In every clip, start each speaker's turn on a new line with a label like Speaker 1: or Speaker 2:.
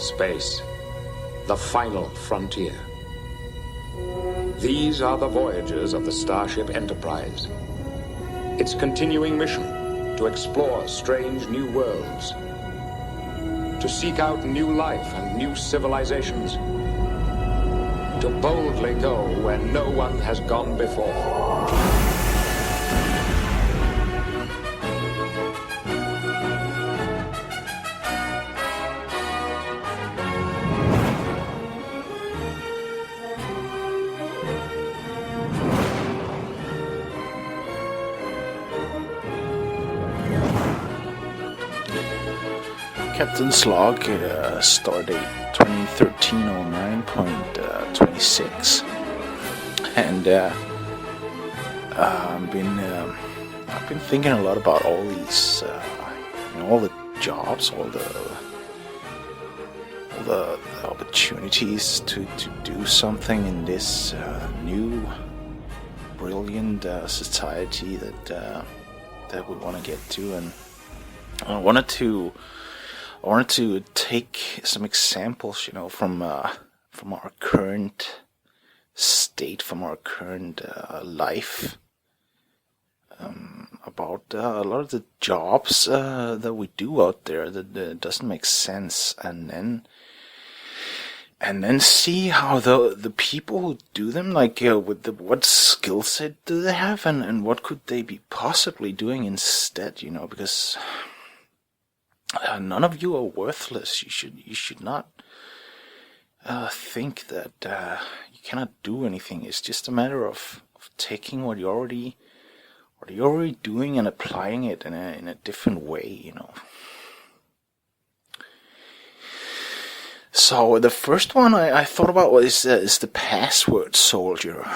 Speaker 1: Space, the final frontier. These are the voyages of the Starship Enterprise. Its continuing mission to explore strange new worlds, to seek out new life and new civilizations, to boldly go where no one has gone before.
Speaker 2: Captain's log, stardate 2013-09.26, and I've been thinking a lot about all these, all the jobs, all the opportunities to do something in this new, brilliant society that we want to get to, and I wanted to take some examples, from our current state, from our current life, about a lot of the jobs that we do out there that doesn't make sense, and then see how the people who do them, like what skill set do they have, and what could they be possibly doing instead, because none of you are worthless. You should not think that you cannot do anything. It's just a matter of taking what you're already doing and applying it in a different way, So the first one I thought about is the password soldier.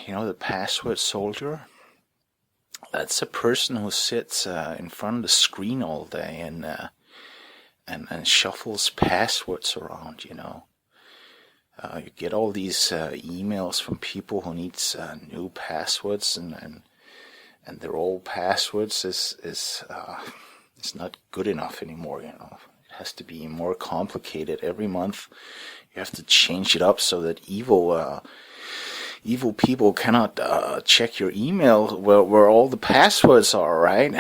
Speaker 2: The password soldier. That's a person who sits in front of the screen all day and shuffles passwords around. You get all these emails from people who needs new passwords, and their old passwords is not good enough anymore. It has to be more complicated every month. You have to change it up so that evil people cannot check your email where all the passwords are, right?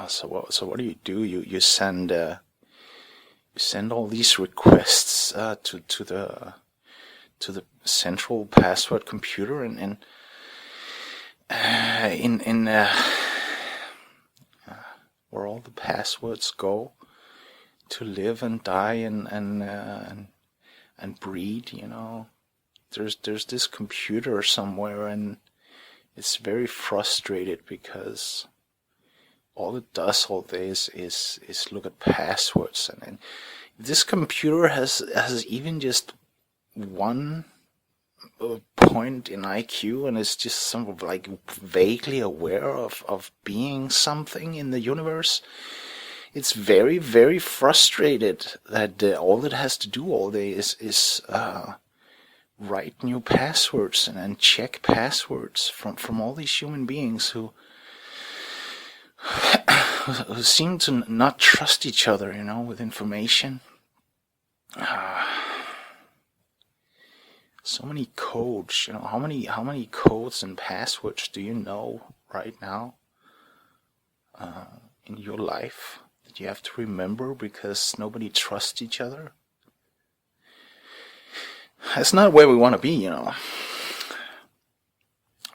Speaker 2: So what do? You send all these requests to the central password computer, and where all the passwords go to live and die and breed, There's this computer somewhere, and it's very frustrated because all it does all day is look at passwords, and this computer has even just 1 point in IQ, and it's just some of like vaguely aware of being something in the universe. It's very, very frustrated that all it has to do all day is write new passwords and check passwords from all these human beings who seem to not trust each other, with information. So many codes, how many codes and passwords do you know right now in your life that you have to remember because nobody trusts each other? That's not where we want to be,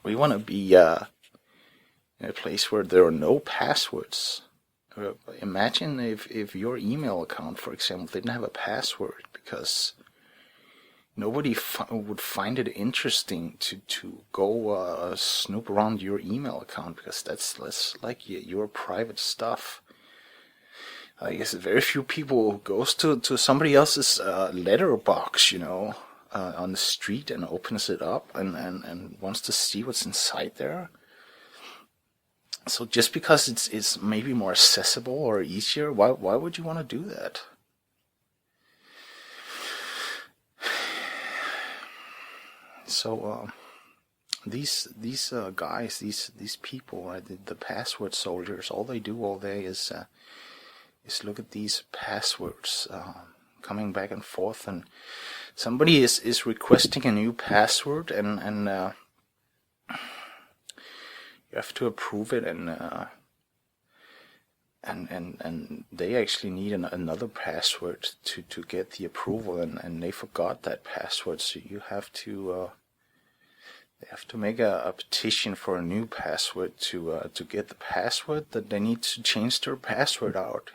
Speaker 2: We want to be in a place where there are no passwords. Imagine if your email account, for example, didn't have a password, because nobody would find it interesting to go snoop around your email account, because that's like your private stuff. I guess very few people goes to somebody else's letterbox, on the street and opens it up and wants to see what's inside there. So just because it's maybe more accessible or easier, why would you want to do that? So these guys, these people, right, the password soldiers, all they do all day is look at these passwords coming back and forth, and somebody is requesting a new password, and you have to approve it, and they actually need another password to get the approval, and they forgot that password, so you have to they have to make a petition for a new password to get the password that they need to change their password out,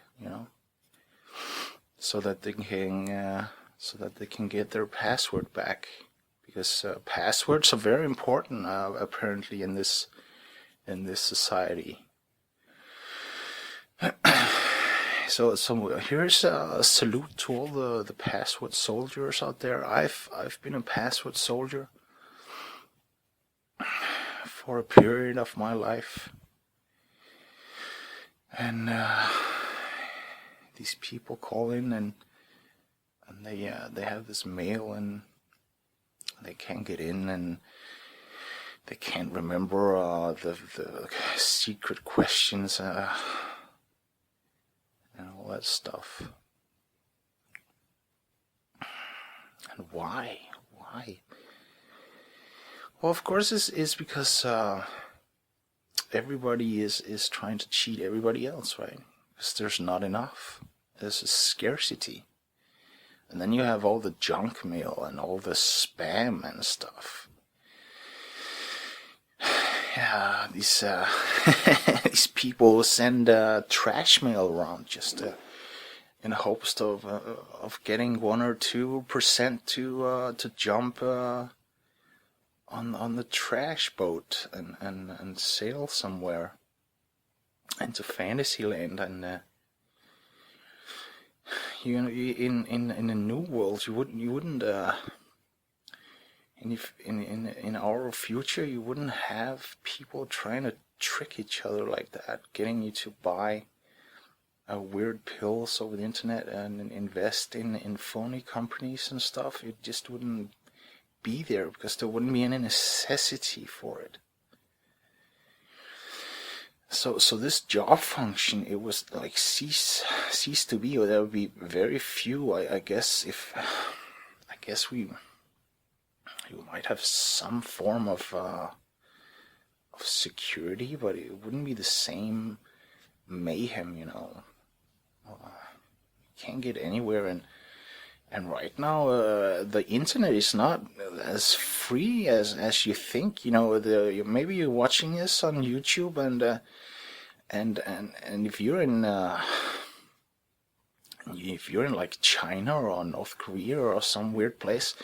Speaker 2: so that they can get their password back, because passwords are very important apparently in this society. So here's a salute to all the password soldiers out there. I've been a password soldier for a period of my life, and these people call in and they have this mail, and they can't get in, and they can't remember the secret questions and all that stuff. And why? Well, of course, it's because everybody is trying to cheat everybody else, right? Because there's not enough. There's a scarcity. And then you have all the junk mail and all the spam and stuff. Yeah, these these people send trash mail around just in hopes of getting 1 or 2% to jump on the trash boat and sail somewhere into Fantasyland, and in a new world you wouldn't in our future you wouldn't have people trying to trick each other like that, getting you to buy weird pills over the internet and invest in phony companies and stuff. It just wouldn't be there, because there wouldn't be any necessity for it. So this job function, it was like cease to be, or there would be very few. I guess we might have some form of security, but it wouldn't be the same mayhem, You can't get anywhere, and right now the internet is not as free as you think. Maybe you're watching this on YouTube, and if you're in like China or North Korea or some weird place,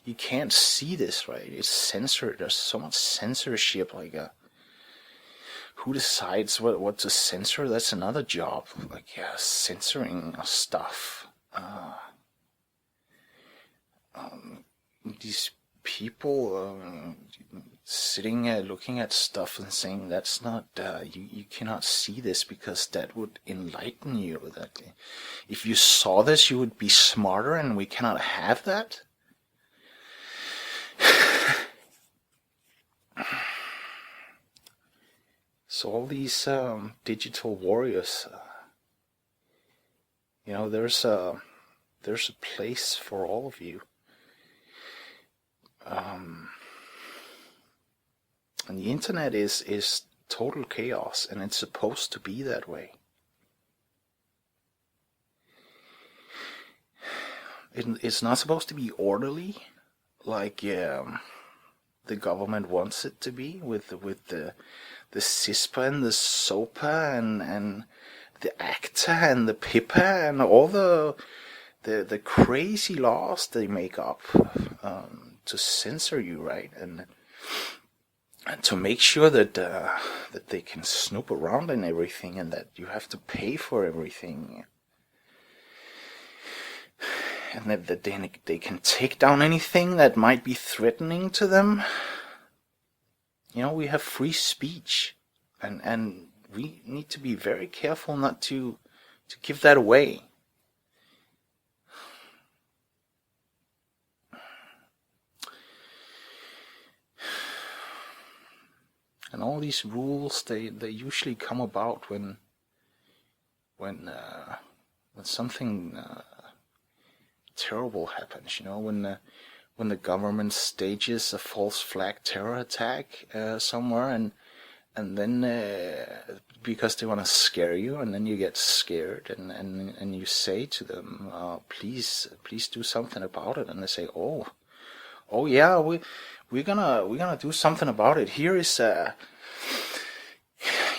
Speaker 2: you can't see this, right? It's censored. There's so much censorship. Like, who decides what to censor? That's another job. Like, censoring stuff. These people sitting looking at stuff and saying that's not you cannot see this because that would enlighten you. That if you saw this, you would be smarter, and we cannot have that. So all these digital warriors, there's a place for all of you. And the internet is total chaos, and it's supposed to be that way. It's not supposed to be orderly, like the government wants it to be, with the CISPA and the SOPA and the ACTA and the PIPA and all the crazy laws they make up to censor you, right? And to make sure that they can snoop around and everything, and that you have to pay for everything, and that they can take down anything that might be threatening to them. We have free speech, and we need to be very careful not to give that away. And all these rules, they usually come about when something terrible happens, when the government stages a false flag terror attack somewhere, and then because they want to scare you, and then you get scared, and you say to them, please do something about it, and they say, oh yeah, we're gonna do something about it.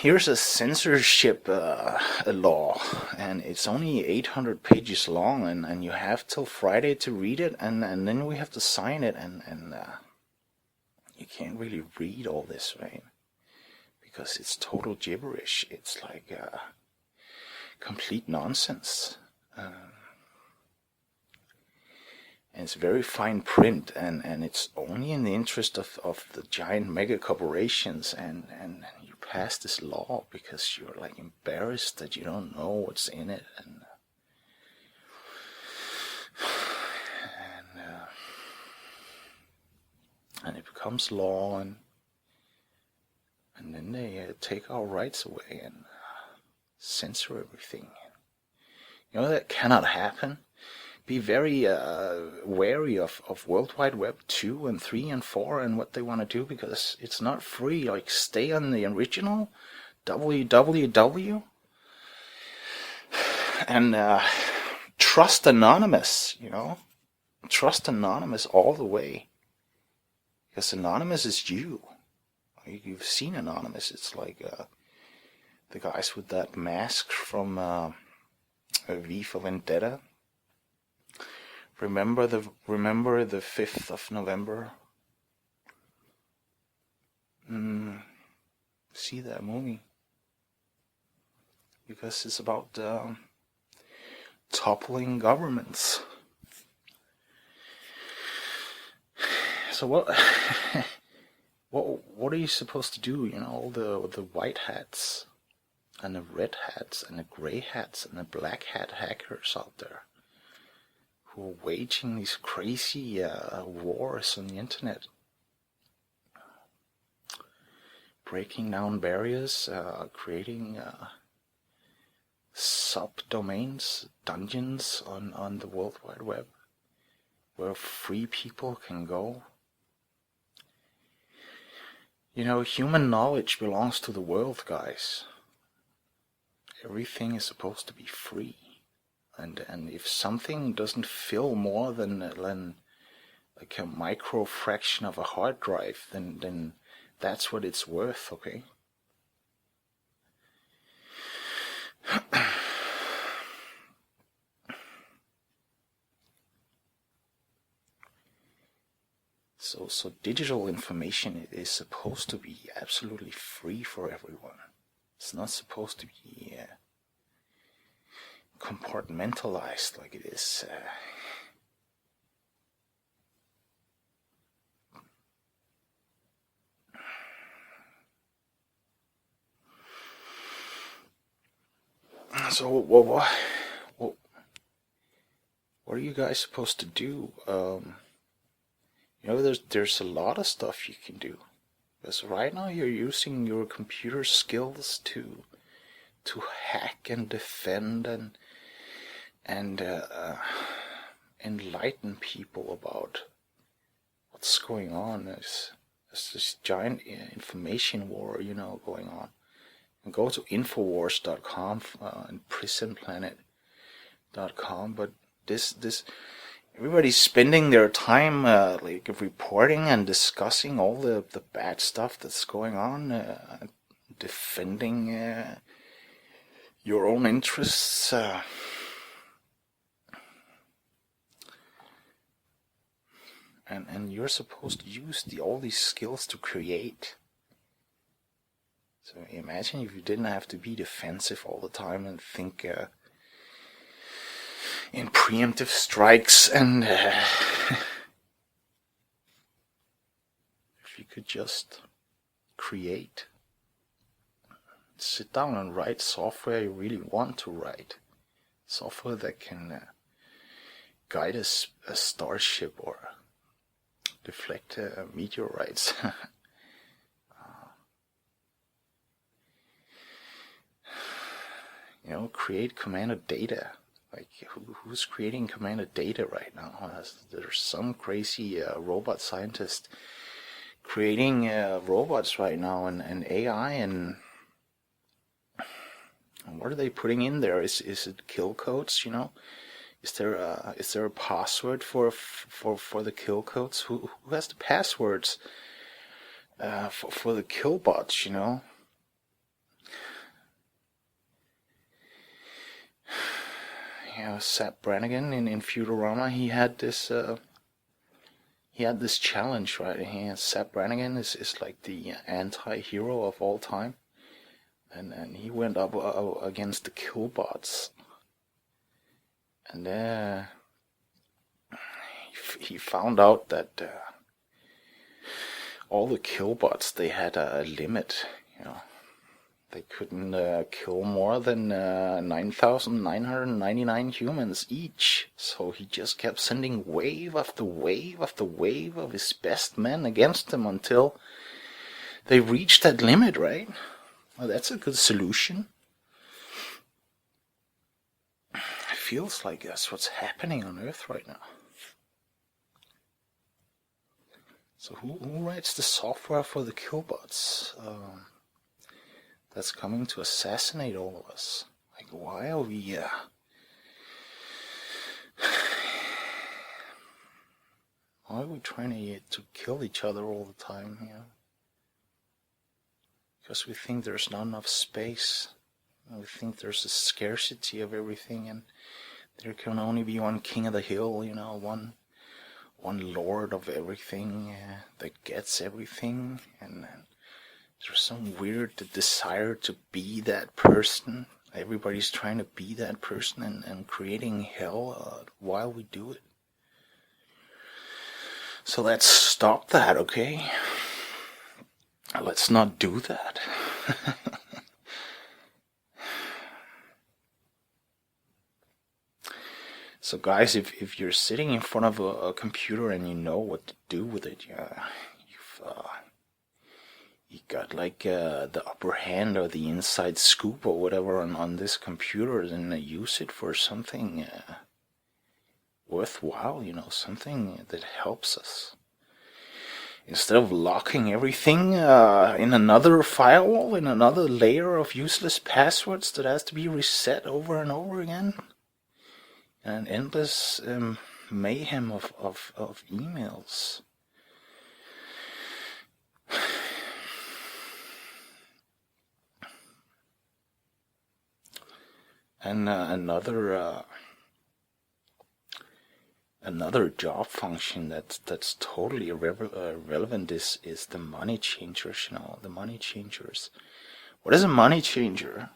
Speaker 2: Here's a censorship law, and it's only 800 pages long, and you have till Friday to read it, and then we have to sign it, and you can't really read all this, right? Because it's total gibberish. It's like complete nonsense. And it's very fine print, and it's only in the interest of the giant mega corporations, and you pass this law because you're like embarrassed that you don't know what's in it, and it becomes law, and then they take our rights away and censor everything. That cannot happen. Be very wary of World Wide Web 2 and 3 and 4 and what they want to do, because it's not free. Like, stay on the original www, and trust Anonymous, Trust Anonymous all the way. Because Anonymous is you. You've seen Anonymous. It's like the guys with that mask from V for Vendetta. Remember the 5th of November? See that movie. Because it's about toppling governments. So what are you supposed to do? All the white hats and the red hats and the gray hats and the black hat hackers out there who are waging these crazy wars on the internet, breaking down barriers, creating subdomains, dungeons on the World Wide Web, where free people can go. Human knowledge belongs to the world, guys. Everything is supposed to be free. And if something doesn't fill more than like a micro fraction of a hard drive, then that's what it's worth, okay? So digital information is supposed to be absolutely free for everyone. It's not supposed to be compartmentalized like it is. So what are you guys supposed to do? There's a lot of stuff you can do. Because right now you're using your computer skills to hack and defend and enlighten people about what's going on. There's this giant information war, going on. And go to Infowars.com and PrisonPlanet.com, but this everybody's spending their time like reporting and discussing all the bad stuff that's going on, defending your own interests. And you're supposed to use all these skills to create. So imagine if you didn't have to be defensive all the time and think in preemptive strikes, and if you could just create. Sit down and write software you really want to write. Software that can guide a starship or deflect meteorites. Create command of data. Like, who's creating commanded data right now? There's some crazy robot scientist creating robots right now, and AI, and what are they putting in there? Is it kill codes? Is there a password for the kill codes? Who has the passwords for the kill bots? Sap Brannigan in Futurama, he had this challenge, right? Sap Brannigan is like the anti-hero of all time, and he went up against the killbots, and he found out that all the killbots, they had a limit. They couldn't kill more than 9,999 humans each. So he just kept sending wave after wave after wave of his best men against them until they reached that limit, right? Well, that's a good solution. It feels like that's what's happening on Earth right now. So who writes the software for the killbots? That's coming to assassinate all of us. Like, why are we trying to kill each other all the time? Because we think there's not enough space. We think there's a scarcity of everything, and there can only be one king of the hill. One lord of everything that gets everything, and there's some weird desire to be that person. Everybody's trying to be that person and creating hell while we do it. So let's stop that, okay? Let's not do that. So guys, if you're sitting in front of a computer and you know what to do with it, you got like the upper hand or the inside scoop or whatever on this computer, and use it for something worthwhile, something that helps us. Instead of locking everything in another firewall, in another layer of useless passwords that has to be reset over and over again. An endless mayhem of emails. And another job function that's totally relevant is the money changers. The money changers. What is a money changer?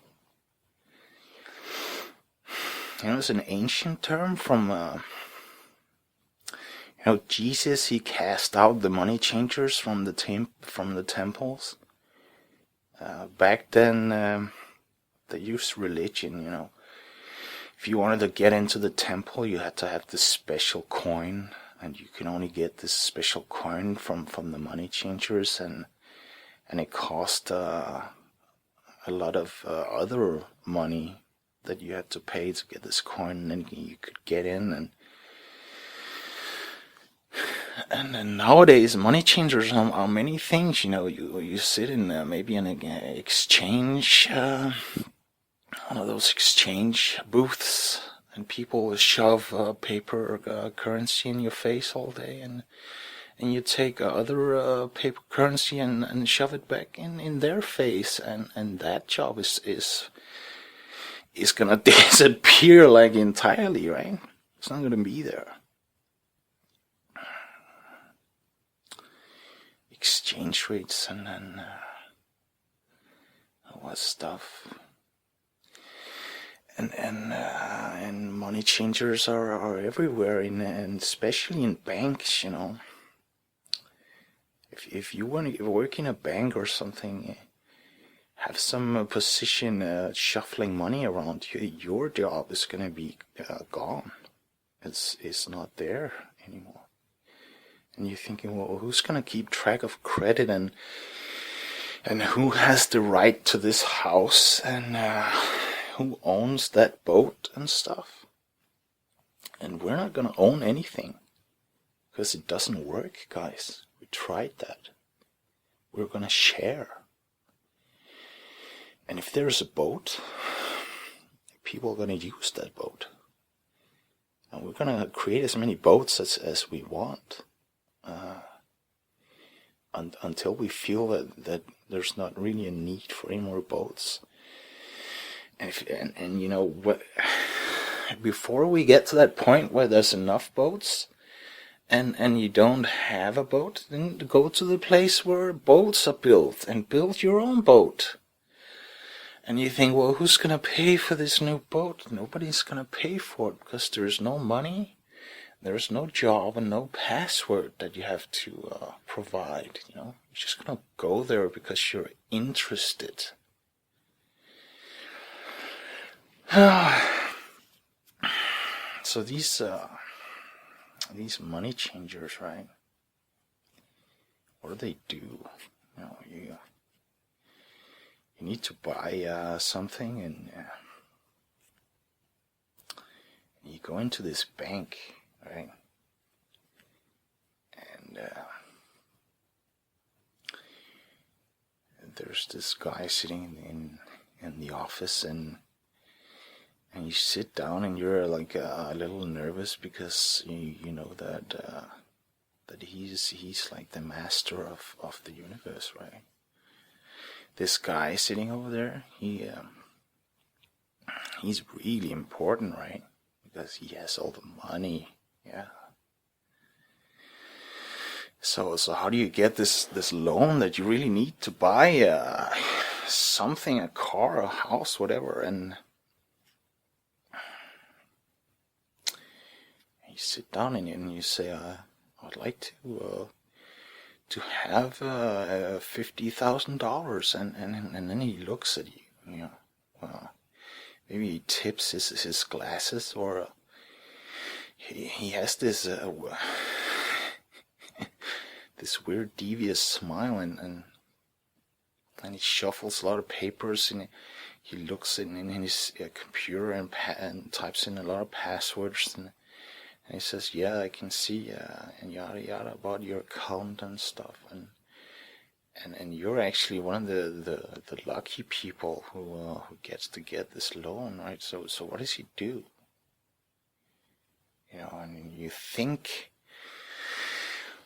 Speaker 2: It's an ancient term from Jesus. He cast out the money changers from the temples. Back then, they used religion. If you wanted to get into the temple, you had to have this special coin, and you can only get this special coin from the money changers, and it cost a lot of other money that you had to pay to get this coin, and then you could get in. And then nowadays, money changers are many things. You sit in maybe an exchange. One of those exchange booths, and people shove paper currency in your face all day, and you take other paper currency and shove it back in their face, and that job is gonna disappear like entirely, right? It's not gonna be there. Exchange rates and all that stuff. And money changers are everywhere, and especially in banks. If you want to work in a bank or something, have some position shuffling money around, your job is gonna be gone. It's not there anymore. And you're thinking, well, who's gonna keep track of credit, and who has the right to this house, and who owns that boat and stuff? And we're not gonna own anything, because it doesn't work, guys. We tried that. We're gonna share. And if there's a boat, people are gonna use that boat. And we're gonna create as many boats as we want. Until we feel that there's not really a need for any more boats. And you know what? Before we get to that point where there's enough boats, and you don't have a boat, then go to the place where boats are built and build your own boat. And you think, well, who's gonna pay for this new boat? Nobody's gonna pay for it, because there's no money, there's no job, and no password that you have to provide. You know, you're just gonna go there because you're interested. So these money changers, right? What do? You know, you need to buy something, and you go into this bank, right? And there's this guy sitting in the office, and you sit down, and you're like a little nervous, because you know that he's like the master of the universe, right? This guy sitting over there, he's really important, right? Because he has all the money, yeah. So how do you get this loan that you really need to buy something, a car, a house, whatever? And you sit down and you say, I'd like to have $50,000, and then he looks at you, you know. Well, maybe he tips his glasses, or he has this this weird devious smile, and he shuffles a lot of papers, and he looks in his computer and types in a lot of passwords, and he says, yeah, I can see and yada yada about your account and stuff, and you're actually one of the lucky people who gets to get this loan, right? So what does he do? You know, and you think,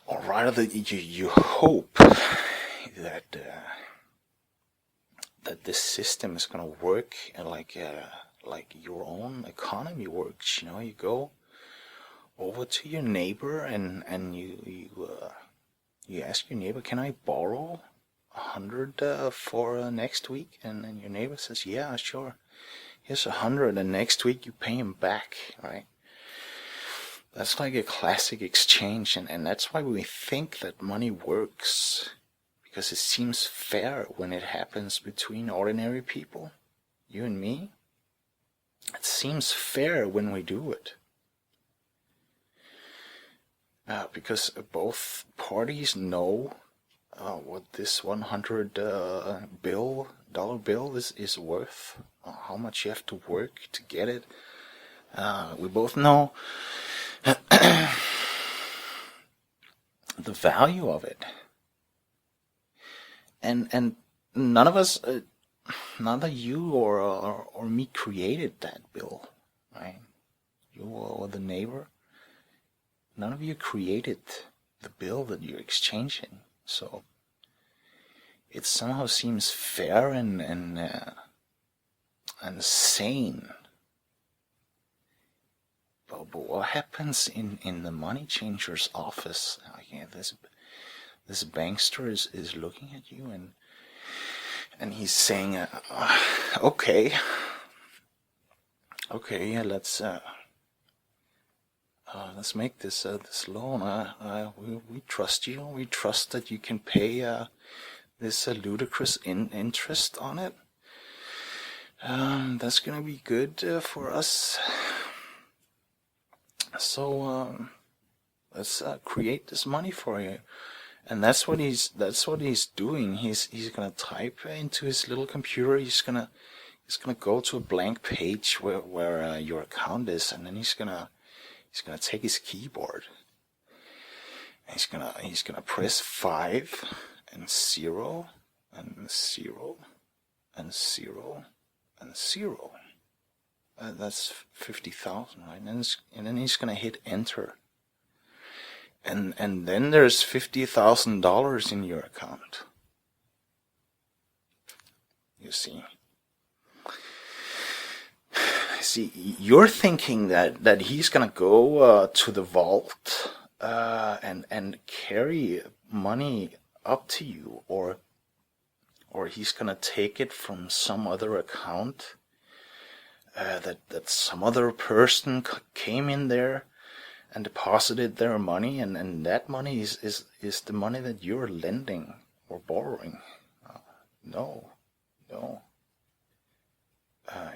Speaker 2: or rather, you hope that this system is gonna work like your own economy works. You know, you go over to your neighbor, and you ask your neighbor, can I borrow 100 for next week? And your neighbor says, yeah, sure, here's 100, and next week you pay him back, right? That's like a classic exchange, and that's why we think that money works, because it seems fair when it happens between ordinary people, you and me. It seems fair when we do it. Because both parties know what this $100 dollar bill is worth, how much you have to work to get it. We both know the value of it, and none of us, neither you or me, created that bill, right? You or the neighbor. None of you created the bill that you're exchanging, so it somehow seems fair and sane. But what happens in the money changer's office? Yeah, this bankster is looking at you, and he's saying, okay, yeah, let's make this loan. We trust you. We trust that you can pay this ludicrous interest on it. That's gonna be good for us. So let's create this money for you. And that's what he's doing. He's gonna type into his little computer. He's gonna go to a blank page where your account is, and then he's gonna He's gonna take his keyboard. And he's gonna press 5 and 0 and 0 and 0 and 0. That's 50,000, right? And then he's gonna hit enter. And then there's $50,000 in your account. You see. See, you're thinking that he's gonna go to the vault and carry money up to you, or he's gonna take it from some other account that some other person came in there and deposited their money, and that money is the money that you're lending or borrowing. No.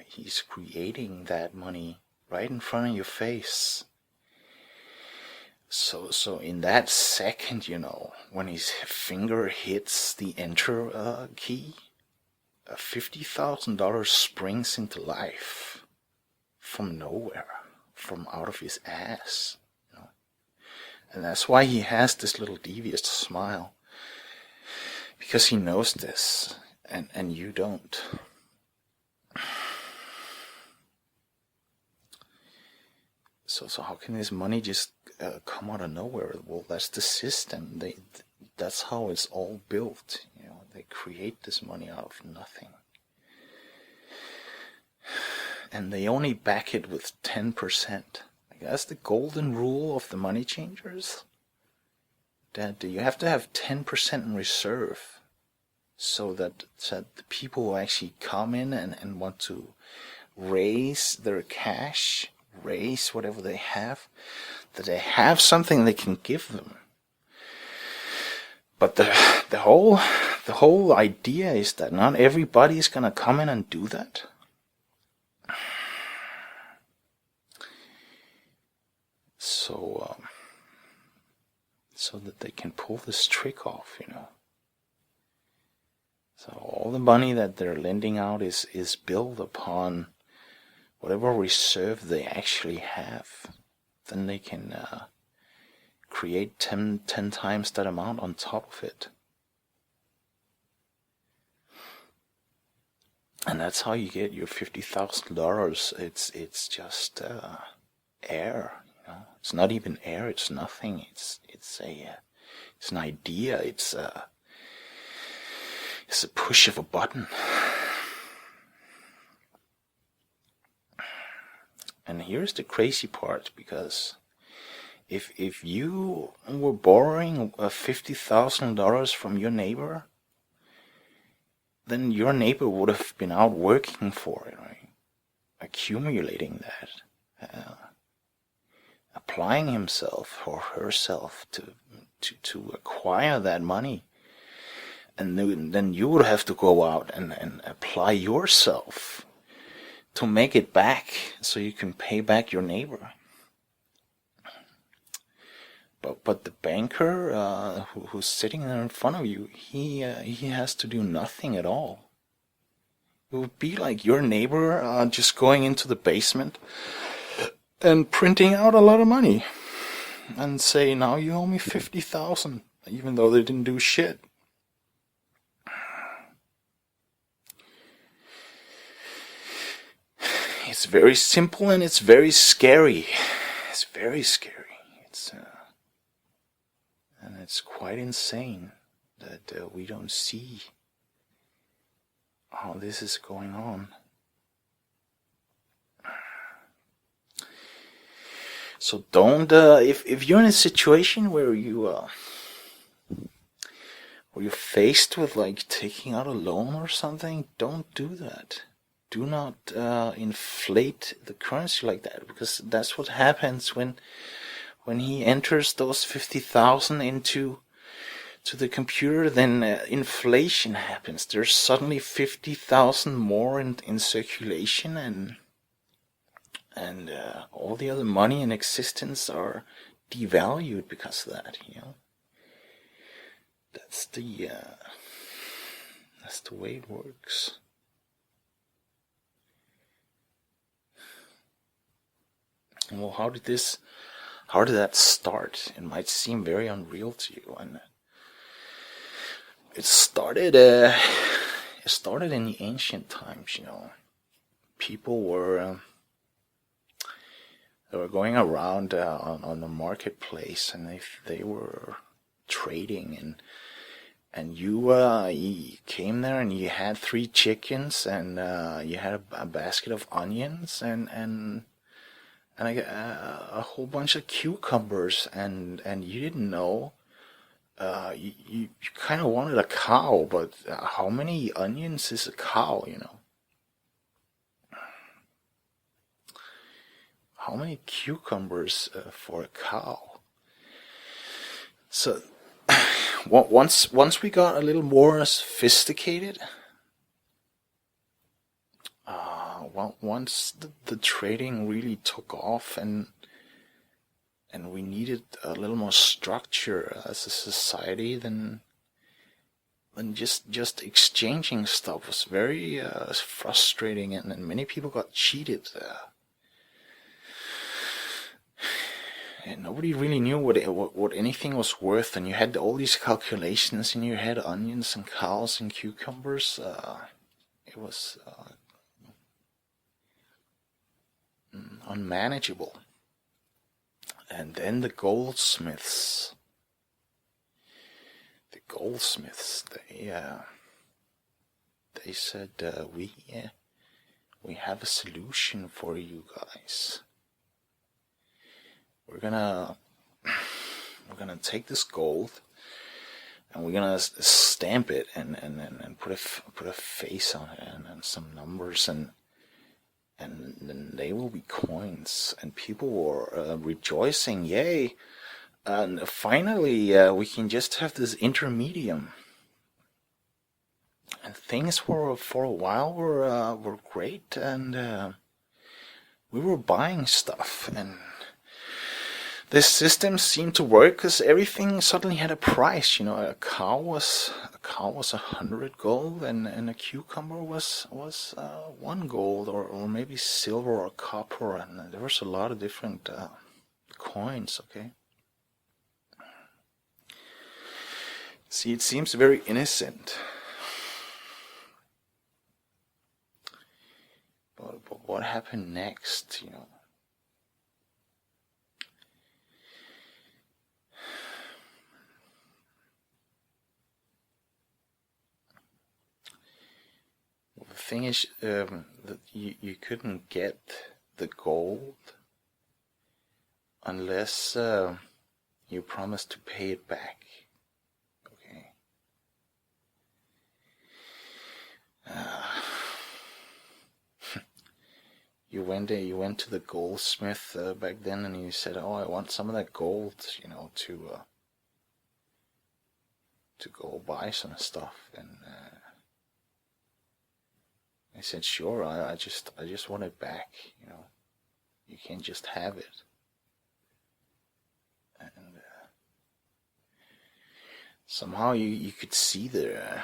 Speaker 2: He's creating that money right in front of your face. So in that second, when his finger hits the enter key, $50,000 springs into life from nowhere, from out of his ass. And that's why he has this little devious smile, because he knows this, and you don't. So how can this money just come out of nowhere? Well, that's the system. That's how it's all built. They create this money out of nothing, and they only back it with 10%. That's the golden rule of the money changers. That you have to have 10% in reserve, so that the people who actually come in and want to raise their cash, raise whatever they have, that they have something they can give them. But the whole idea is that not everybody is gonna come in and do that. So that they can pull this trick off, So all the money that they're lending out is built upon whatever reserve they actually have. Then they can create 10 times that amount on top of it. And that's how you get your $50,000. It's just air. It's not even air. It's nothing. It's an idea. It's a push of a button. And here's the crazy part, because if you were borrowing $50,000 from your neighbor, then your neighbor would have been out working for it, right? Accumulating that, applying himself or herself to acquire that money, and then you would have to go out and apply yourself to make it back, so you can pay back your neighbor. But the banker who's sitting there in front of you, he has to do nothing at all. It would be like your neighbor just going into the basement and printing out a lot of money and say, now you owe me 50,000, even though they didn't do shit. It's very simple, and it's very scary. It's very scary. And it's quite insane that we don't see how this is going on. So don't, if you're in a situation where you're faced with like taking out a loan or something, don't do that. Do not inflate the currency like that, because that's what happens when he enters those 50,000 into the computer. Then inflation happens. There's suddenly 50,000 more in circulation, and all the other money in existence are devalued because of that. That's the way it works. Well, how did that start? It might seem very unreal to you, and it started in the ancient times. People were they were going around on the marketplace, and they were trading, and you came there and you had 3 chickens, and you had a basket of onions, and a whole bunch of cucumbers, and you didn't know. You kind of wanted a cow, but how many onions is a cow? How many cucumbers for a cow? So once we got a little more sophisticated, once the trading really took off, and we needed a little more structure as a society, then just exchanging stuff was very frustrating, and many people got cheated. And nobody really knew what anything was worth, and you had all these calculations in your head: onions and cows and cucumbers. It was unmanageable. And then the goldsmiths, they said, we have a solution for you guys. We're gonna take this gold, and we're gonna stamp it and put a face on it, and some numbers, and then they will be coins. And people were rejoicing, yay! And finally, we can just have this intermedium. And things for a while were great, and we were buying stuff, and this system seemed to work because everything suddenly had a price. A cow was 100 gold, and a cucumber was 1 gold, or maybe silver or copper, and there was a lot of different coins. Okay. See, it seems very innocent, but what happened next? The thing is that you couldn't get the gold unless you promised to pay it back. Okay. You went to the goldsmith back then, and you said, "Oh, I want some of that gold, to go buy some stuff." And I said, "Sure, I just want it back. You can't just have it." And somehow you could see the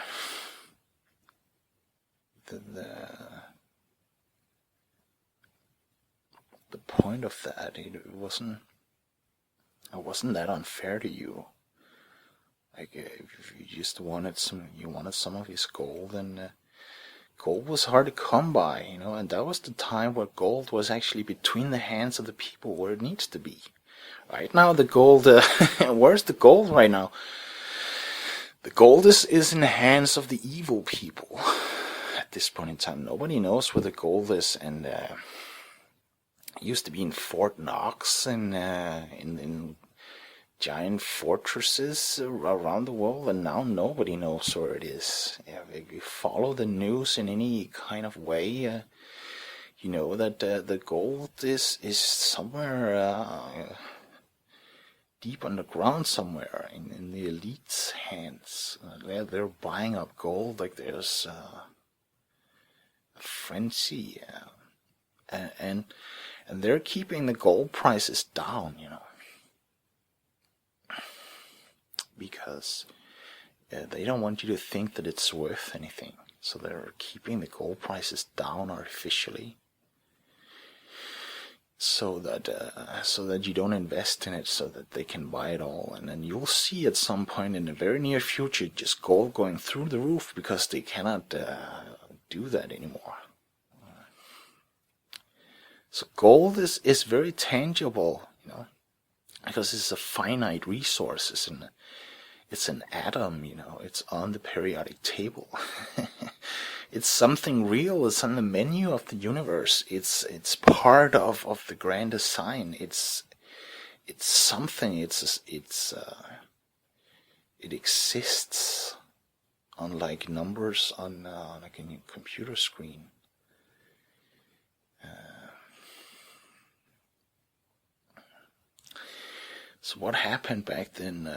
Speaker 2: point of that. It wasn't that unfair to you. Like, if you just wanted some of his gold, and gold was hard to come by, and that was the time where gold was actually between the hands of the people, where it needs to be. Right now, the gold, where's the gold right now? The gold is in the hands of the evil people at this point in time. Nobody knows where the gold is, and it used to be in Fort Knox, and in giant fortresses around the world, and now nobody knows where it is. If you follow the news in any kind of way, you know that the gold is somewhere deep underground, somewhere in the elite's hands. They're buying up gold like there's a frenzy, and they're keeping the gold prices down, because they don't want you to think that it's worth anything. So they're keeping the gold prices down artificially. so that you don't invest in it, so that they can buy it all. And then you'll see at some point in the very near future just gold going through the roof, because they cannot do that anymore. So gold is very tangible, because it's a finite resource. It's an atom, it's on the periodic table. It's something real. It's on the menu of the universe. It's part of the grand design. It's something. It exists, unlike numbers on like a computer screen. So what happened back then?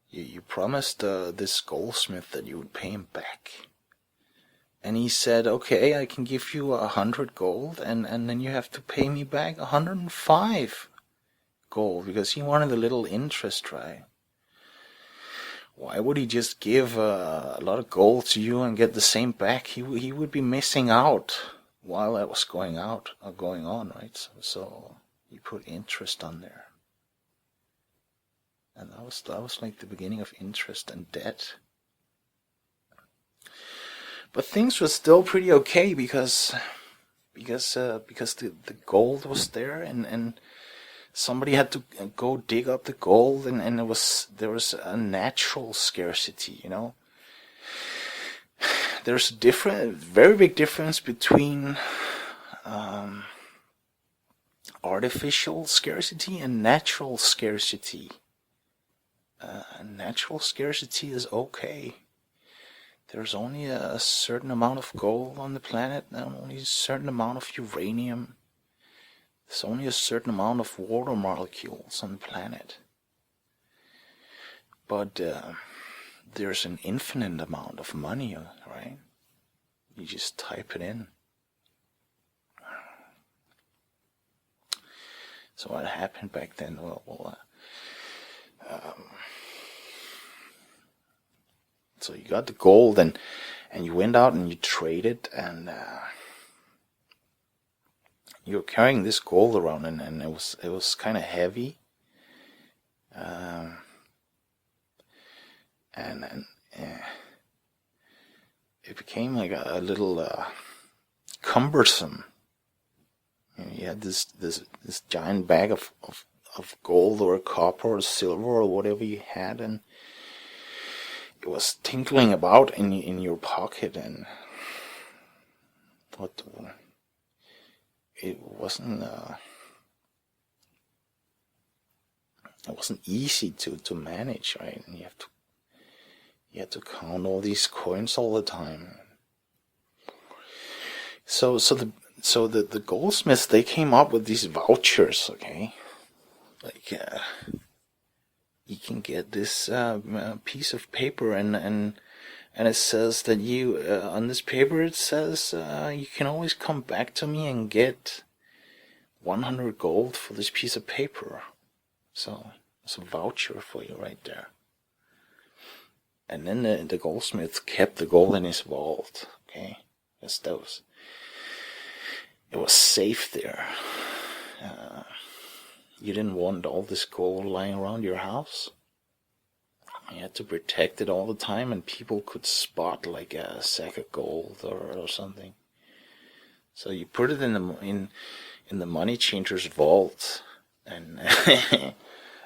Speaker 2: You promised this goldsmith that you would pay him back. And he said, okay, I can give you 100 gold, and then you have to pay me back 105 gold, because he wanted a little interest, right? Why would he just give a lot of gold to you and get the same back? He would be missing out while that was going on, right? So he put interest on there. And that was like the beginning of interest and debt. But things were still pretty okay, because the gold was there, and somebody had to go dig up the gold, and there was a natural scarcity, There's a very big difference between artificial scarcity and natural scarcity. Natural scarcity is okay. There's only a certain amount of gold on the planet, and only a certain amount of uranium. There's only a certain amount of water molecules on the planet. But there's an infinite amount of money, right? You just type it in. So what happened back then? So you got the gold, and you went out and you traded, and you were carrying this gold around, and it was kind of heavy, and it became like a little cumbersome. You had this giant bag of gold or copper or silver or whatever you had, and it was tinkling about in your pocket, and it wasn't easy to manage, right? And you had to count all these coins all the time. So the goldsmiths, they came up with these vouchers, okay? Like you can get this piece of paper, and it says that you on this paper it says you can always come back to me and get 100 gold for this piece of paper. So it's a voucher for you right there. And then the goldsmith kept the gold in his vault, okay? Because it was safe there. You didn't want all this gold lying around your house. You had to protect it all the time, and people could spot like a sack of gold or something. So you put it in the money changer's vault, and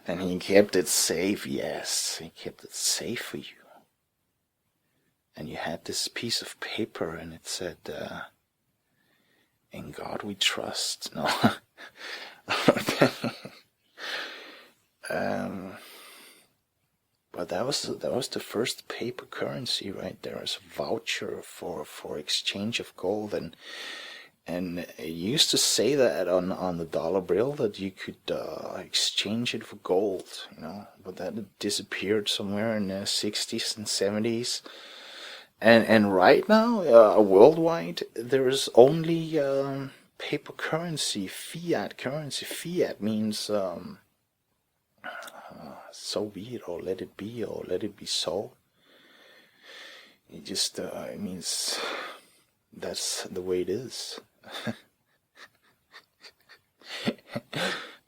Speaker 2: and he kept it safe. Yes, he kept it safe for you. And you had this piece of paper, and it said, "In God we trust." No. But that was the first paper currency, right there, as a voucher for exchange of gold, and it used to say that on the dollar bill that you could exchange it for gold, but that disappeared somewhere in the 60s and 70s, and right now worldwide there is only paper currency, fiat currency. Fiat means so be it, or let it be, or let it be so. It just it means that's the way it is.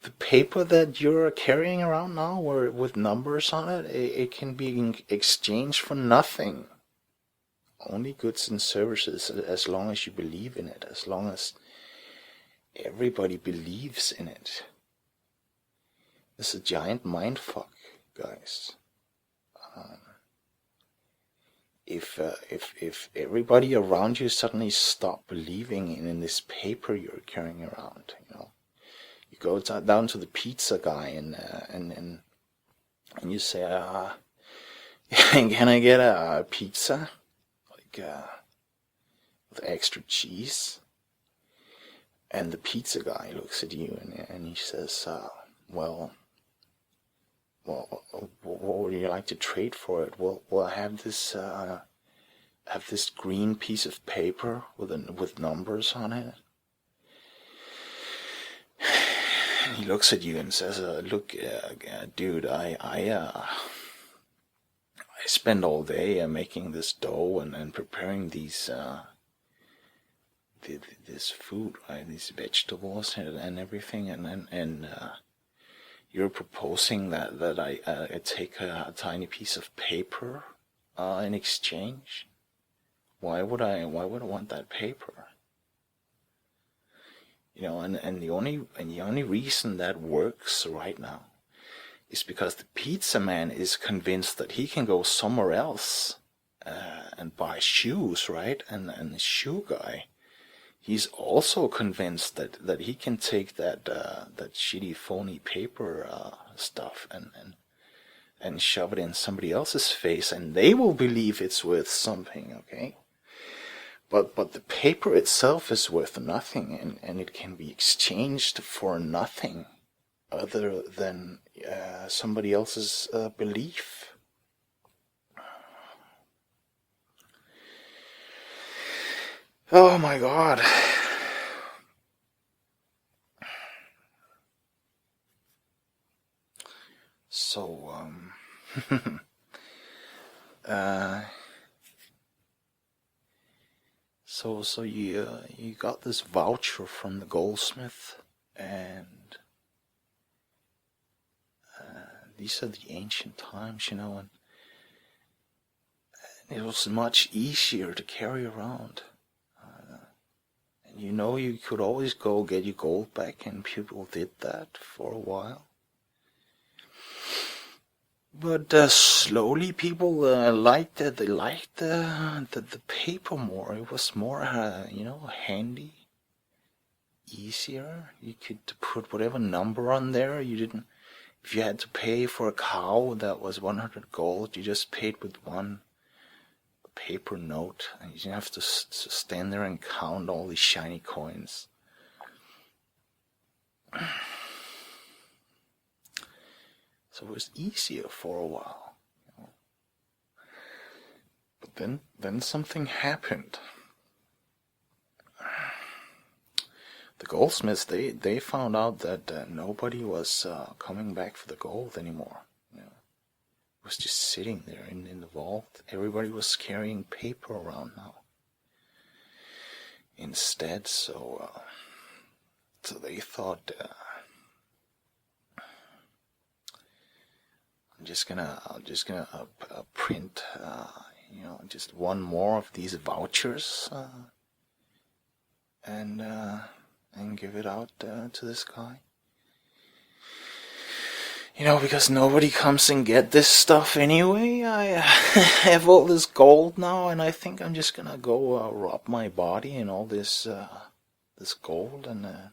Speaker 2: The paper that you're carrying around now, with numbers on it, it can be exchanged for nothing. Only goods and services, as long as you believe in it, as long as everybody believes in it. It's a giant mindfuck, guys. If everybody around you suddenly stop believing in this paper you're carrying around, you go down to the pizza guy and you say, can I get a pizza, like with extra cheese? And the pizza guy looks at you and he says, well, what would you like to trade for it? Well, I have this green piece of paper with numbers on it. And he looks at you and says, look, dude, I spend all day making this dough and preparing this food, right? These vegetables and everything, and you're proposing that I take a tiny piece of paper in exchange. Why would I want that paper? And the only reason that works right now is because the pizza man is convinced that he can go somewhere else and buy shoes, right? And the shoe guy, he's also convinced that he can take that shitty phony paper stuff and shove it in somebody else's face, and they will believe it's worth something, okay? But the paper itself is worth nothing, and it can be exchanged for nothing other than somebody else's belief. Oh my God. So, so you got this voucher from the goldsmith, and these are the ancient times, and it was much easier to carry around. And you could always go get your gold back, and people did that for a while. But slowly people liked the paper more. It was more, handy, easier. You could put whatever number on there. You didn't. If you had to pay for a cow that was 100 gold, you just paid with one paper note, and you didn't have to stand there and count all these shiny coins. So it was easier for a while. But then something happened. The goldsmiths, they found out that nobody was coming back for the gold anymore. It was just sitting there in the vault. Everybody was carrying paper around now instead. So they thought, I'm just gonna print just one more of these vouchers and give it out to this guy. Because nobody comes and get this stuff anyway. I have all this gold now, and I think I'm just gonna go rob my body in all this gold and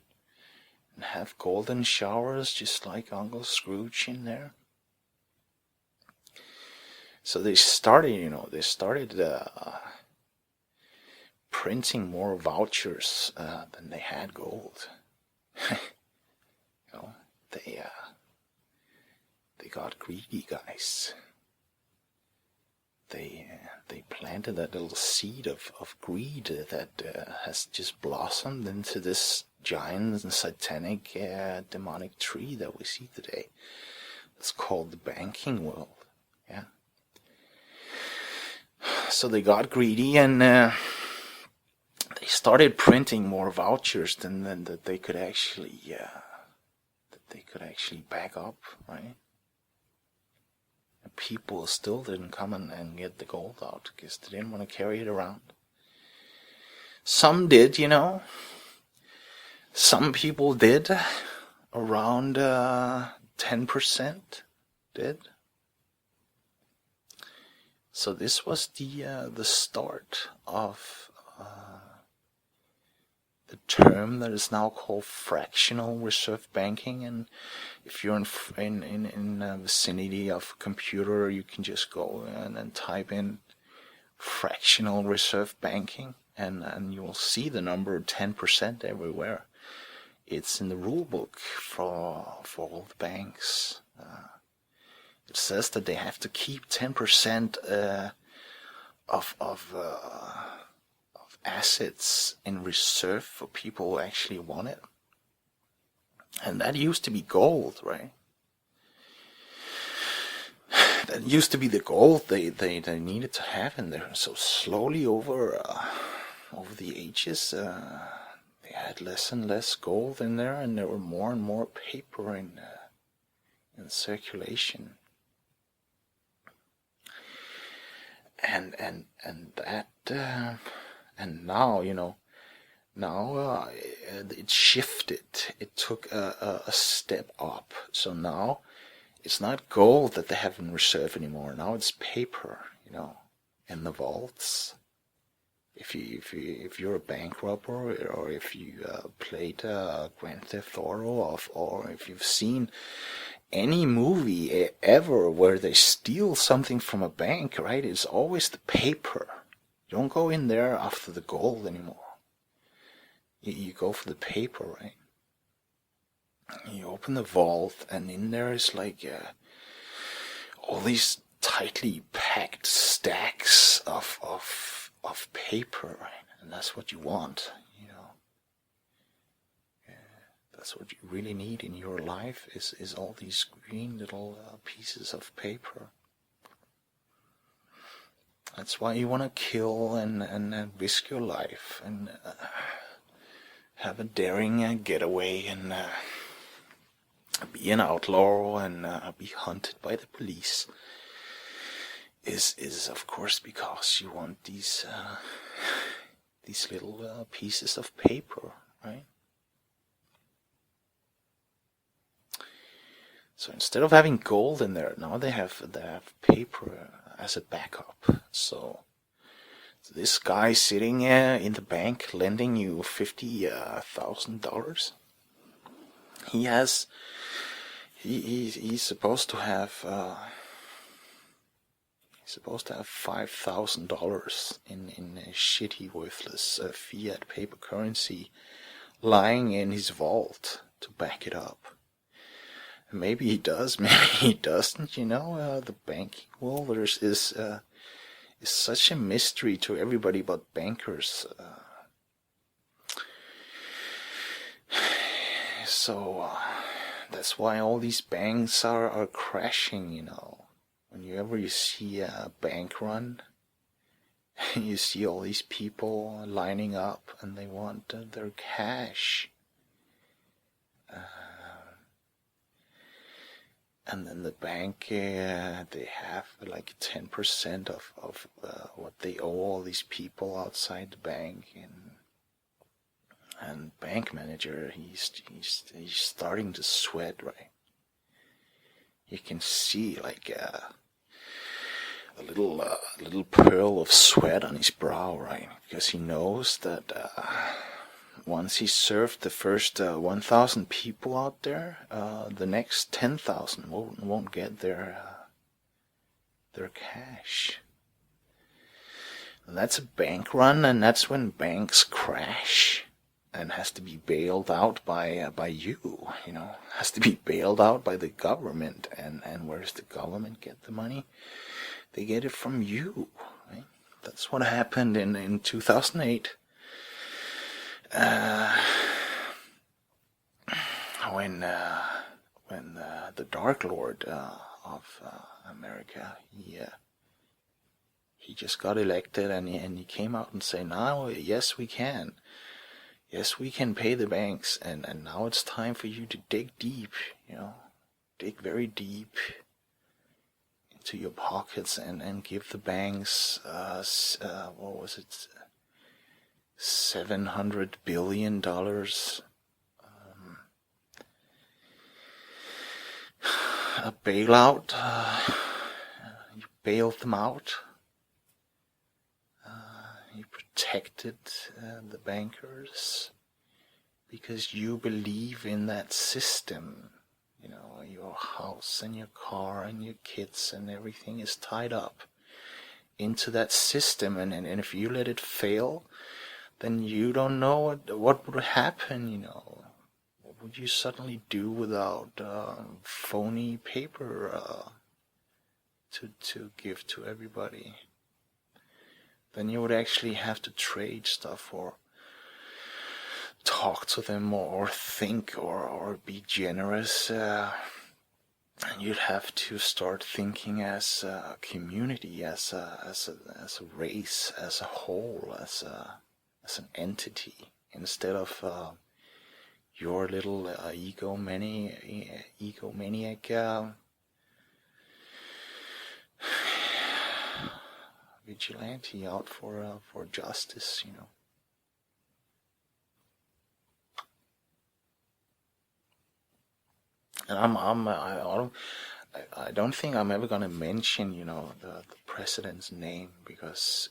Speaker 2: have golden showers, just like Uncle Scrooge in there. So they started, printing more vouchers than they had gold. They got greedy, guys. They planted that little seed of greed that has just blossomed into this giant and satanic demonic tree that we see today. It's called the banking world. Yeah. So they got greedy and they started printing more vouchers than that they could actually they could actually back up, right? And people still didn't come and get the gold out because they didn't want to carry it around. Some did, you know. Some people did. Around 10% did. So this was the start of the term that is now called fractional reserve banking. And if you're in a vicinity of a computer, you can just go and type in fractional reserve banking, and you will see the number 10% everywhere. It's in the rule book for all the banks. It says that they have to keep 10% of assets in reserve for people who actually want it. And that used to be gold, right? That used to be the gold they needed to have in there. So slowly over the ages, they had less and less gold in there, and there were more and more paper in circulation. And that and now, you know, it shifted. It took a step up. So now it's not gold that they have in reserve anymore. Now it's paper, you know, in the vaults. If you're a bank robber, or if you played Grand Theft Auto, or if you've seen any movie ever where they steal something from a bank, right? It's always the paper. You don't go in there after the gold anymore. You go for the paper, right? You open the vault, and in there is like all these tightly packed stacks of paper, right? And that's what you want, you know. That's what you really need in your life is all these green little pieces of paper. That's why you want to kill and risk your life and have a daring getaway and be an outlaw and be hunted by the police. Is of course because you want these little pieces of paper, right? So instead of having gold in there, now they have paper as a backup. So this guy sitting in the bank lending you $50,000, he's supposed to have $5,000 in a shitty, worthless fiat paper currency lying in his vault to back it up. Maybe he does, maybe he doesn't. You know, the banking world is such a mystery to everybody but bankers. So that's why all these banks are crashing. You know, whenever you see a bank run, you see all these people lining up, and they want their cash. And then the bank, they have like 10% of what they owe all these people outside the bank, and bank manager, he's starting to sweat, right? You can see like a little pearl of sweat on his brow, right? Because he knows that once he served the first 1,000 people out there, the next 10,000 won't get their cash. And that's a bank run, and that's when banks crash and has to be bailed out by you. You know, has to be bailed out by the government. And where does the government get the money? They get it from you. Right? That's what happened in 2008. When the Dark Lord of America, he just got elected, and he came out and said, "Now, yes, we can. yes, we can pay the banks, and now it's time for you to dig deep, dig very deep into your pockets and give the banks, what was it, $700 billion a bailout. You bailed them out. You protected the bankers because you believe in that system. Your house and your car and your kids and everything is tied up into that system, and if you let it fail, then you don't know what would happen. What would you suddenly do without phony paper to give to everybody? Then you would actually have to trade stuff or talk to them or think or be generous. And you'd have to start thinking as a community, as a race, as a whole, as an entity, instead of your little egomaniac vigilante out for justice, And I don't think I'm ever gonna mention, the president's name, because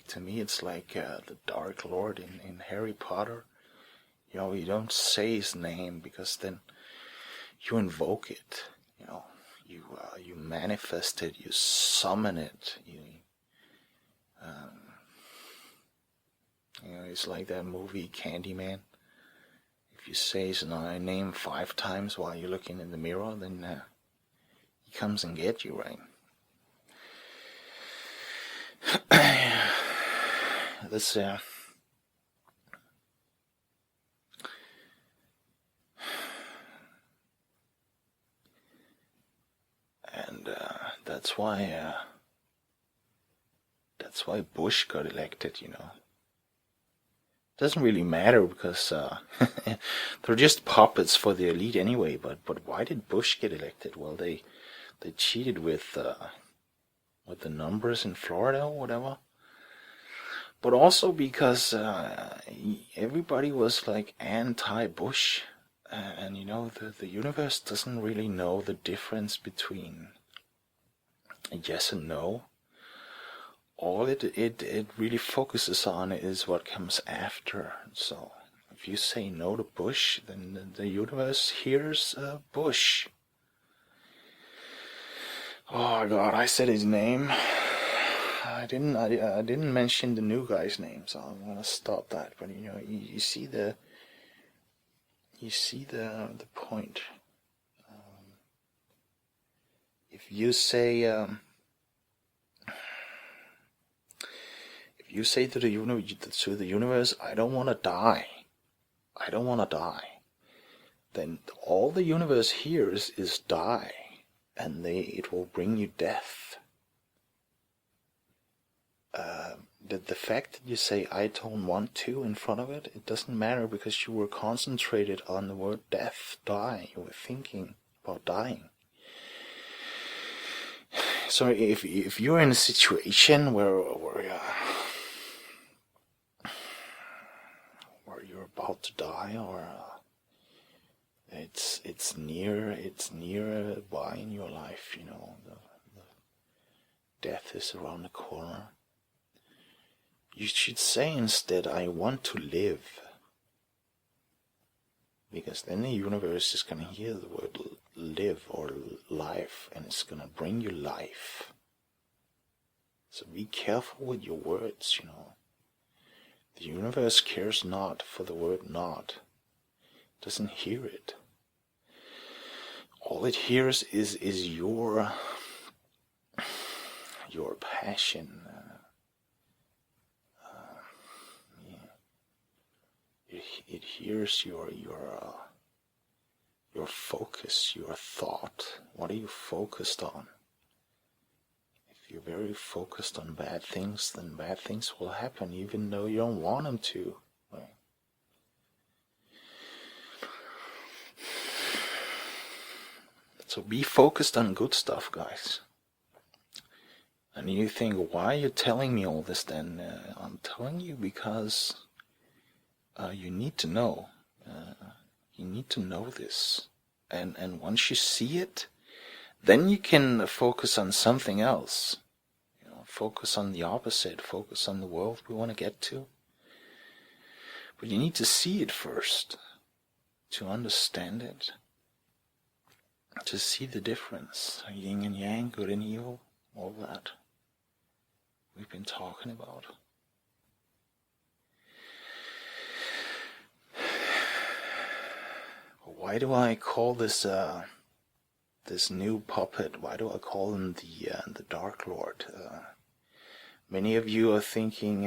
Speaker 2: to me it's like the Dark Lord in Harry Potter. You don't say his name because then you invoke it. You manifest it. You summon it. It's like that movie Candyman. If you say his name 5 times while you're looking in the mirror, then he comes and gets you, right? That's and that's why Bush got elected. Doesn't really matter because they're just puppets for the elite anyway. But why did Bush get elected? Well, they cheated with the numbers in Florida or whatever. But also because everybody was like anti-Bush, and the universe doesn't really know the difference between a yes and no. All it really focuses on is what comes after. So if you say no to Bush, then the universe hears Bush. Oh God, I said his name. I didn't mention the new guy's name, so I'm gonna stop that. But you see the point. If you say to the universe, I don't want to die, then all the universe hears is die, and it will bring you death. The fact that you say I don't want to in front of it doesn't matter, because you were concentrated on the word death, die. You were thinking about dying. So if you're in a situation where you're about to die, or it's nearby in your life, the death is around the corner, you should say instead, I want to live. Because then the universe is going to hear the word live or life, and it's going to bring you life. So be careful with your words, The universe cares not for the word not. It doesn't hear it. All it hears is your passion. It hears your focus, your thought. What are you focused on? If you're very focused on bad things, then bad things will happen, even though you don't want them to. Right? So be focused on good stuff, guys. And you think, why are you telling me all this then? I'm telling you because you need to know. You need to know this. And once you see it, then you can focus on something else. Focus on the opposite. Focus on the world we want to get to. But you need to see it first to understand it. To see the difference. Yin and yang, good and evil, all that we've been talking about. Why do I call this this new puppet? Why do I call him the Dark Lord? Many of you are thinking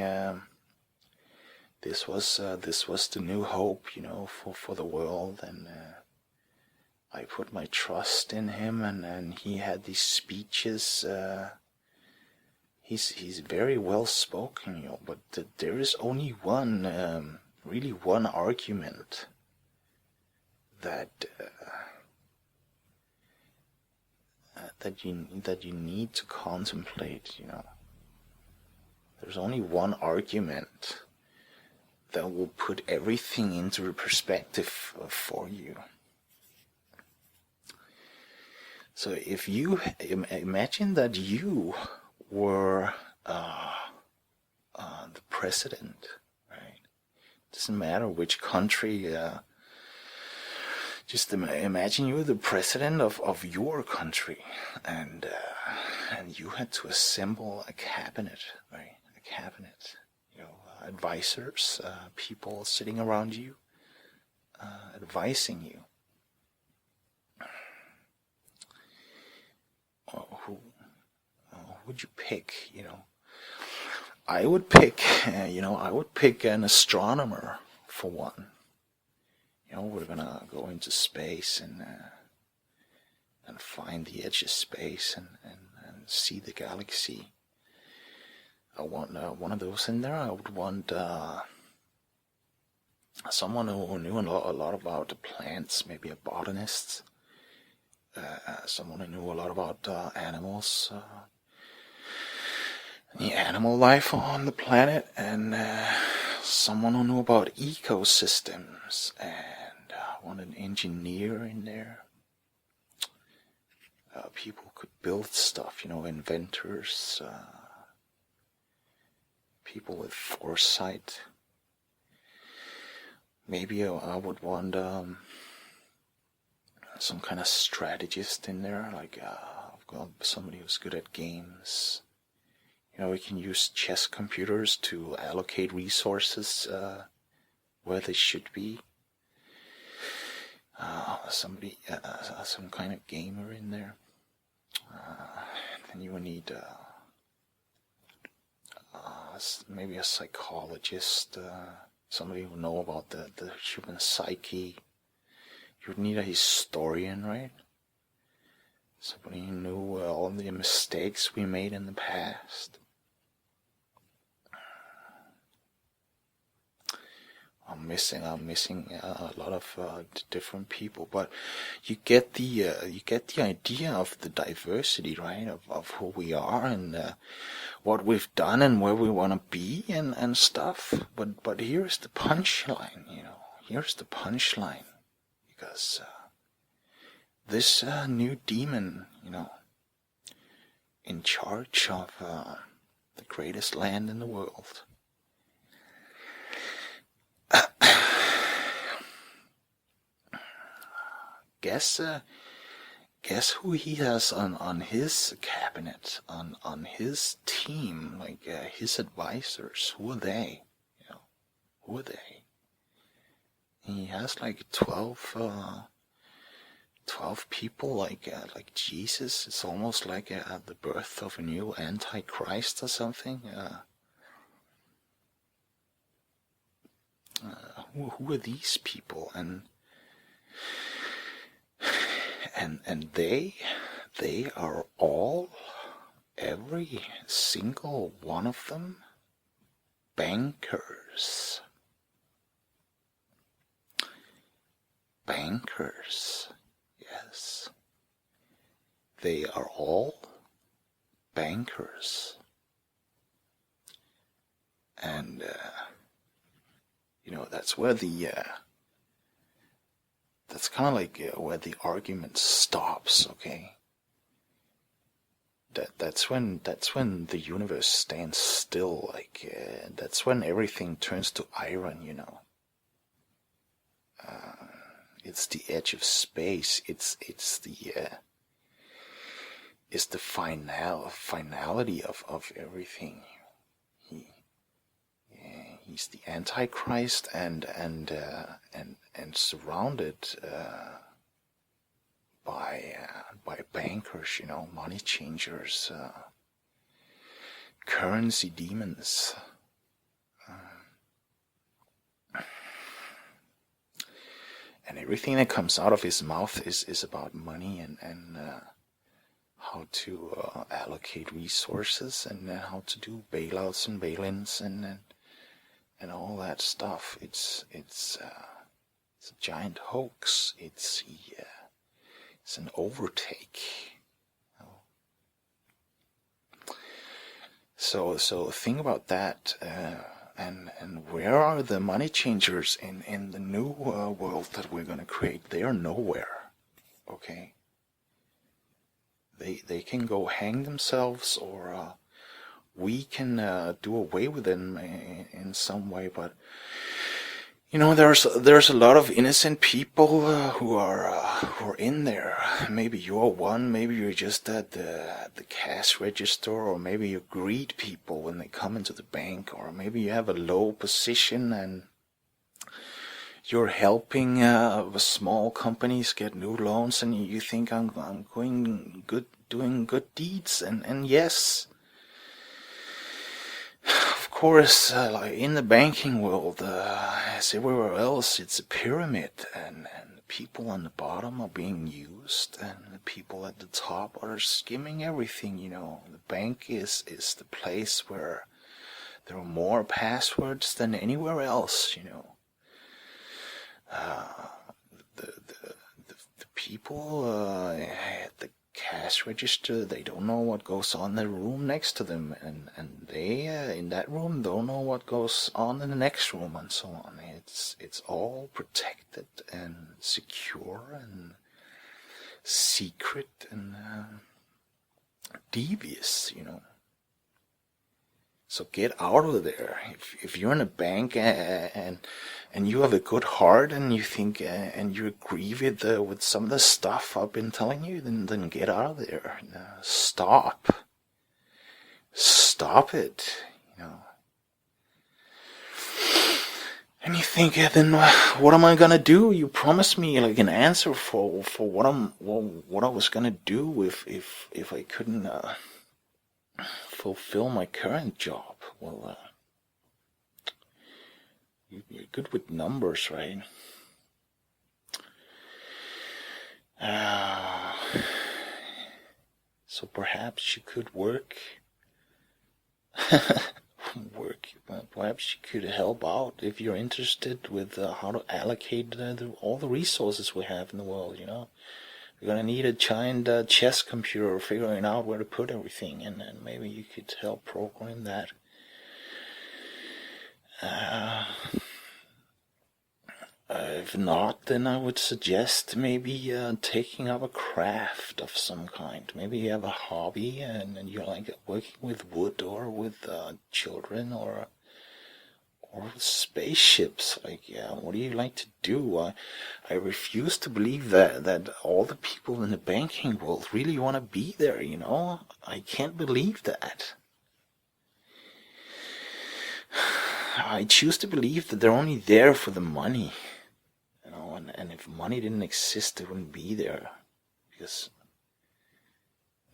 Speaker 2: this was the new hope, for the world, and I put my trust in him, and he had these speeches. He's very well spoken, but there is only one, really one argument that you need to contemplate. There's only one argument that will put everything into perspective for you. So if you imagine that you were the president, right? Doesn't matter which country. Just imagine you're the president of your country, and you had to assemble a cabinet, right? A cabinet, advisors, people sitting around you, advising you. Who would you pick? I would pick, an astronomer for one. We're gonna go into space and find the edge of space and see the galaxy. I want one of those in there. I would want someone who knew a lot about the plants, maybe a botanist. Someone who knew a lot about animals, the animal life on the planet, and someone who knew about ecosystems, and I want an engineer in there. People who could build stuff, inventors, people with foresight. Maybe I would want some kind of strategist in there, like I've got somebody who's good at games. We can use chess computers to allocate resources where they should be. Somebody, some kind of gamer in there. Then you would need maybe a psychologist, somebody who know about the human psyche. You would need a historian, right? Somebody who knew all the mistakes we made in the past. I'm missing a lot of different people, but you get the idea of the diversity, right? Of who we are and what we've done and where we want to be and stuff. But here's the punchline, Here's the punchline, because this new demon, in charge of the greatest land in the world. Guess who he has on his cabinet, on his team, like his advisors. Who are they? Who are they? He has like 12 people, like Jesus. It's almost like the birth of a new Antichrist or something. Who are these people? And they are all, every single one of them, bankers. Bankers, yes. they are all bankers. And, that's where that's kind of like where the argument stops, okay? That's when the universe stands still, like, that's when everything turns to iron, It's the edge of space. It's the finality of everything. He's the Antichrist, and surrounded by bankers, money changers, currency demons. And everything that comes out of his mouth is about money and how to allocate resources and how to do bailouts and bail-ins and all that stuff. It's a giant hoax. It's an overtake. So think about that. And where are the money changers in the new world that we're going to create? They are nowhere, okay? They can go hang themselves, or we can do away with them in some way. But there's a lot of innocent people who are in there. Maybe you're one. Maybe you're just at the cash register, or maybe you greet people when they come into the bank, or maybe you have a low position and you're helping small companies get new loans, and you think I'm doing good deeds, and yes. Of course, like in the banking world, as everywhere else, it's a pyramid, and the people on the bottom are being used, and the people at the top are skimming everything. The bank is the place where there are more passwords than anywhere else. The people at the cash register, they don't know what goes on in the room next to them, and they in that room don't know what goes on in the next room, and so on. It's all protected and secure and secret and devious, So get out of there. If you're in a bank and you have a good heart and you think and you agree with some of the stuff I've been telling you, then get out of there. Stop it. And you think, then what am I gonna do? You promised me like an answer for what I was gonna do if I couldn't fulfill my current job. Well, you're good with numbers, right? So perhaps you could work. Perhaps you could help out if you're interested with how to allocate all the resources we have in the world. We're gonna need a giant chess computer figuring out where to put everything, and maybe you could help program that. If not, then I would suggest maybe taking up a craft of some kind. Maybe you have a hobby and you're like working with wood, or with children, or with spaceships. Like, what do you like to do? I refuse to believe that all the people in the banking world really want to be there, I can't believe that. I choose to believe that they're only there for the money. And if money didn't exist, they wouldn't be there, because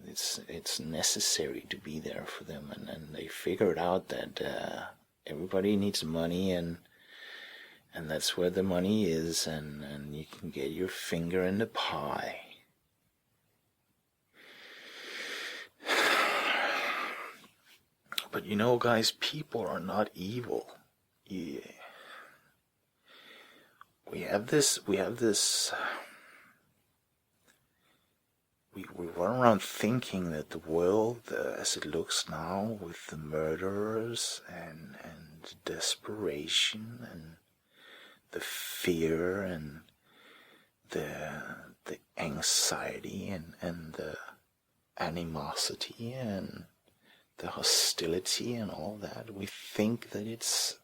Speaker 2: it's necessary to be there for them, and they figured out that everybody needs money, and that's where the money is, and you can get your finger in the pie. But guys, people are not evil. Yeah. We have this we run around thinking that the world as it looks now, with the murderers and desperation and the fear and the anxiety and the animosity and the hostility and all that, we think that it's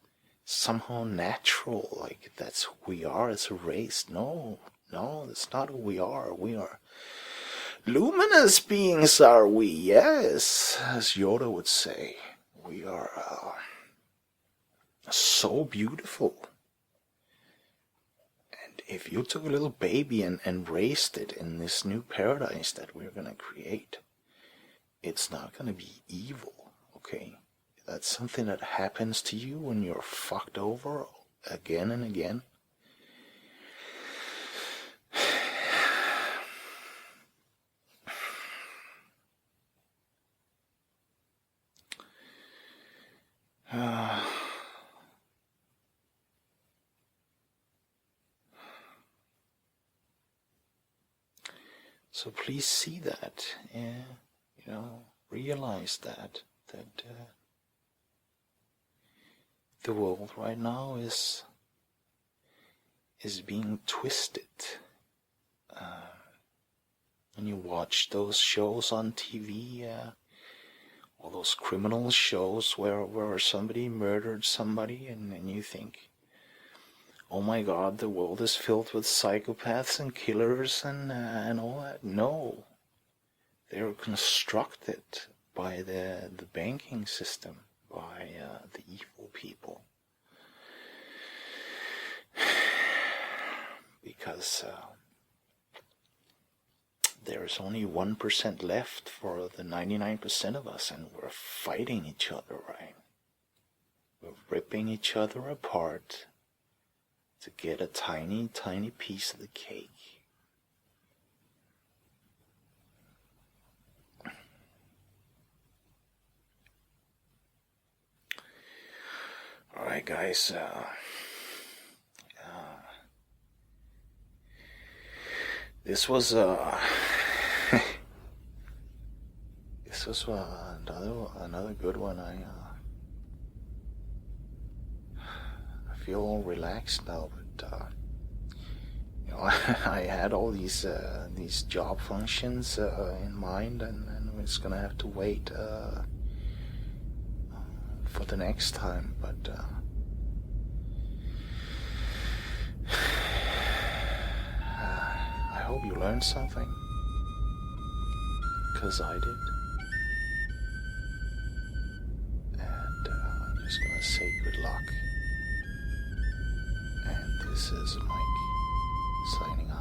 Speaker 2: somehow natural, like that's who we are as a race. No, that's not who we are. We are luminous beings, are we? Yes, as Yoda would say. We are so beautiful. And if you took a little baby and raised it in this new paradise that we're going to create, it's not going to be evil, okay? That's something that happens to you when you're fucked over again and again. So please see that, realize that the world right now is being twisted. When you watch those shows on TV, all those criminal shows where somebody murdered somebody, and you think, oh my God, the world is filled with psychopaths and killers and all that. No, they're constructed by the banking system, by the evil people. Because there's only 1% left for the 99% of us, and we're fighting each other, right? We're ripping each other apart to get a tiny, tiny piece of the cake. Alright guys, this was another good one. I feel all relaxed now, but I had all these job functions in mind, and we're just gonna have to wait for the next time. But I hope you learned something, because I did. And I'm just gonna say good luck. And this is Mike signing out.